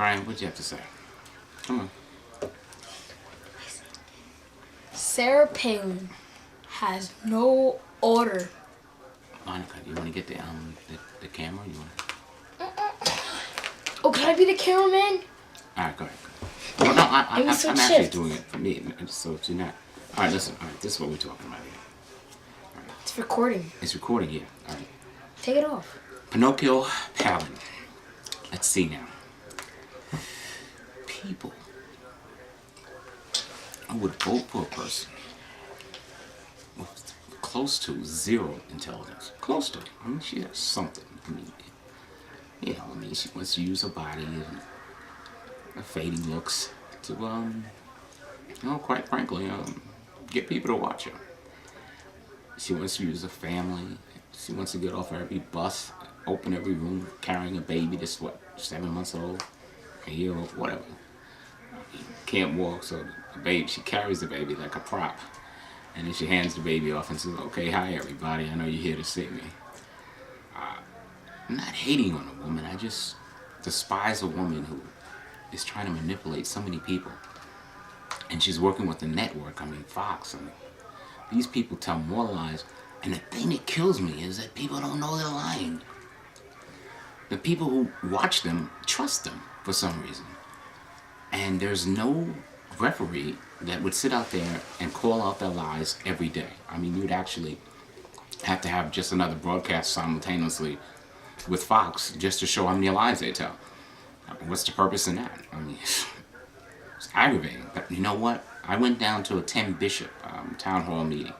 Brian, what do you have to say? Come on. Sarah Palin has no order. Monica, do you want to get the camera? You want? Oh, can I be the cameraman? All right, go ahead. Well, no, I'm actually shift. doing it for me, so you're not. All right, listen. All right, this is what we're talking about here. All right. It's recording. It's recording, yeah. All right. Take it off. Pinocchio, Palin. Let's see now. People who would vote for a person with close to zero intelligence. Close to. I mean, she has something. I mean, she wants to use her body and her fading looks to, quite frankly, get people to watch her. She wants to use her family. She wants to get off every bus, open every room, carrying a baby that's, 7 months old, a year old, whatever. Can't walk, so the baby, she carries the baby like a prop. And then she hands the baby off and says, okay, hi everybody, I know you're here to see me. I'm not hating on a woman, I just despise a woman who is trying to manipulate so many people. And she's working with the network, Fox. These people tell more lies. And the thing that kills me is that people don't know they're lying. The people who watch them trust them for some reason. And there's no referee that would sit out there and call out their lies every day. I mean, you'd actually have to have just another broadcast simultaneously with Fox just to show how many lies they tell. What's the purpose in that? I mean, it's aggravating. But you know what? I went down to a Tim Bishop town hall meeting.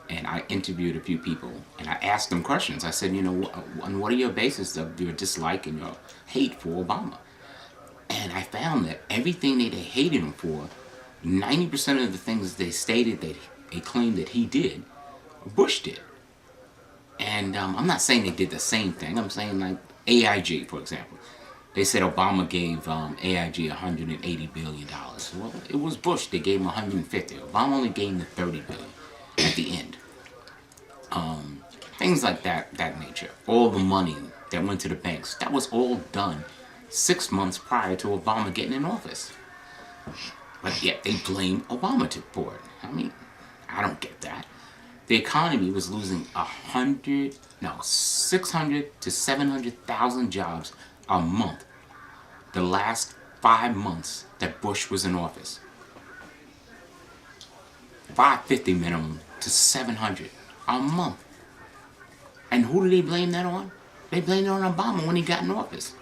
And I interviewed a few people, and I asked them questions. I said, and what are your bases of your dislike and your hate for Obama? And I found that everything that they hated him for, 90% of the things they stated that they claimed that he did, Bush did. And I'm not saying they did the same thing. I'm saying like AIG, for example. They said Obama gave AIG $180 billion. Well, it was Bush that gave him $150. Obama only gave him the $30 billion at the end. Things like that nature. All the money that went to the banks, that was all done 6 months prior to Obama getting in office. But yet they blame Obama for it. I mean, I don't get that. The economy was losing 600 to 700,000 jobs a month the last 5 months that Bush was in office. 550 minimum to 700 a month. And who do they blame that on? They blamed it on Obama when he got in office.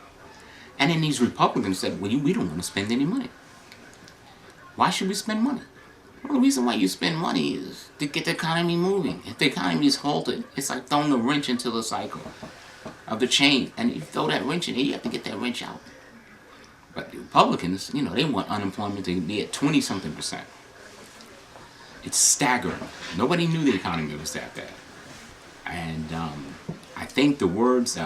And then these Republicans said, well, we don't want to spend any money. Why should we spend money? Well, the reason why you spend money is to get the economy moving. If the economy is halted, it's like throwing a wrench into the cycle of the chain. And you throw that wrench in there, you have to get that wrench out. But the Republicans, they want unemployment to be at 20-something%. It's staggering. Nobody knew the economy was that bad. And I think the words,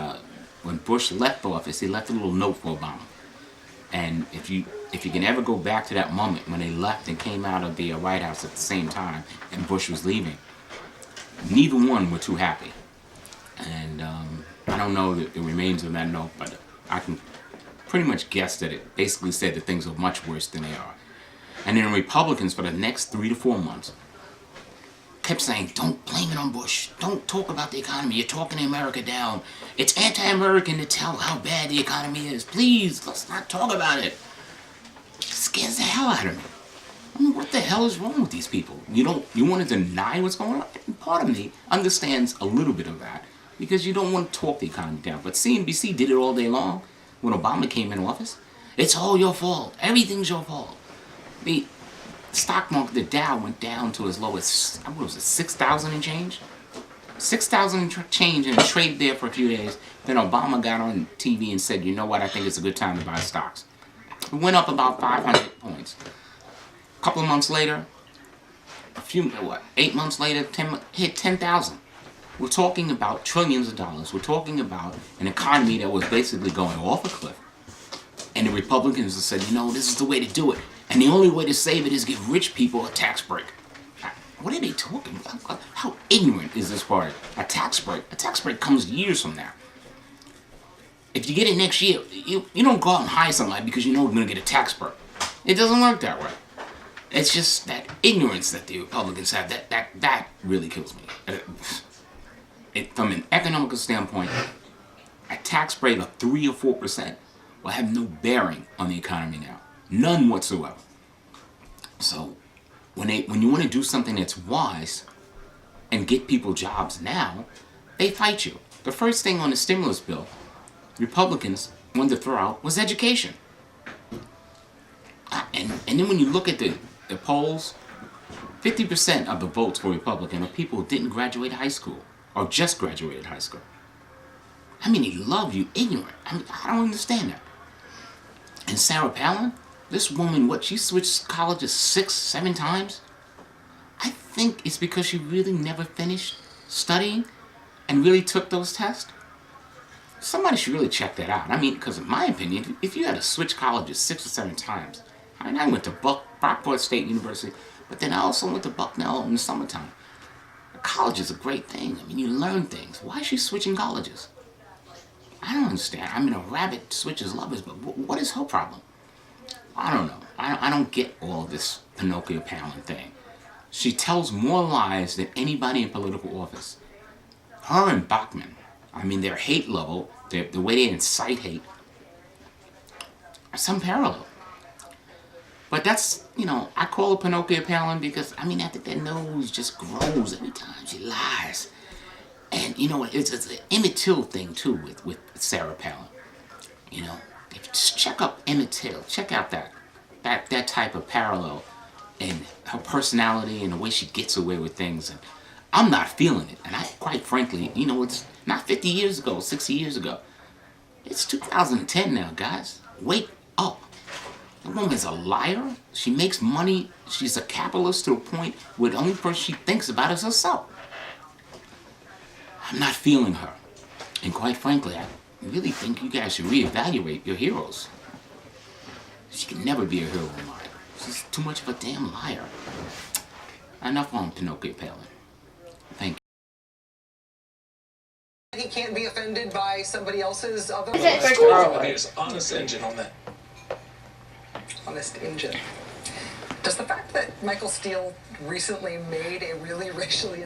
when Bush left office, he left a little note for Obama. And if you can ever go back to that moment when they left and came out of the White House at the same time and Bush was leaving, neither one were too happy. And I don't know the remains of that note, but I can pretty much guess that it basically said that things are much worse than they are. And then Republicans for the next 3 to 4 months kept saying, don't blame it on Bush. Don't talk about the economy. You're talking America down. It's anti-American to tell how bad the economy is. Please, let's not talk about it. It scares the hell out of me. I mean, what the hell is wrong with these people? You want to deny what's going on? And part of me understands a little bit of that because you don't want to talk the economy down. But CNBC did it all day long when Obama came in office. It's all your fault. Everything's your fault. The stock market, the Dow went down to as low as, 6,000 and change? 6,000 and change, and it traded there for a few days. Then Obama got on TV and said, you know what, I think it's a good time to buy stocks. It went up about 500 points. A couple of months later, 8 months later, hit 10,000. We're talking about trillions of dollars. We're talking about an economy that was basically going off a cliff. And the Republicans have said, this is the way to do it. And the only way to save it is give rich people a tax break. What are they talking about? How ignorant is this party? A tax break? A tax break comes years from now. If if you get it next year, you don't go out and hire somebody because you know you're going to get a tax break. It doesn't work that way. It's just that ignorance that the Republicans have that really kills me. From an economical standpoint, a tax rate of 3 or 4% will have no bearing on the economy now. None whatsoever. So when you want to do something that's wise and get people jobs now, they fight you. The first thing on the stimulus bill Republicans wanted to throw out was education. And then when you look at the polls, 50% of the votes for Republican are people who didn't graduate high school or just graduated high school. I mean, they love you ignorant. I mean, I don't understand that. And Sarah Palin, this woman, she switched colleges 6, 7 times? I think it's because she really never finished studying and really took those tests. Somebody should really check that out. I mean, because in my opinion, if you had to switch colleges 6 or 7 times, I mean, I went to Brockport State University, but then I also went to Bucknell in the summertime. College is a great thing. I mean, you learn things. Why is she switching colleges? I don't understand. I mean, a rabbit switches lovers, but what is her problem? I don't know. I don't get all this Pinocchio Palin thing. She tells more lies than anybody in political office. Her and Bachmann, I mean, their hate level, the way they incite hate, are some parallel. But that's, I call her Pinocchio Palin because, I mean, I think that nose just grows every time she lies. And, it's an Emmett Till thing, too, with Sarah Palin. If you just check up Emmett Till, check out that type of parallel in her personality and the way she gets away with things. And I'm not feeling it. And quite frankly, it's not 50 years ago, 60 years ago. It's 2010 now, guys. Wake up. The woman's a liar. She makes money. She's a capitalist to a point where the only person she thinks about is herself. I'm not feeling her. And quite frankly, I really think you guys should reevaluate your heroes. She can never be a hero of mine. She's too much of a damn liar. Enough on Pinocchio Palin. Thank you. He can't be offended by somebody else's other... Honest engine on that. Honest engine. Does the fact that Michael Steele recently made a really racially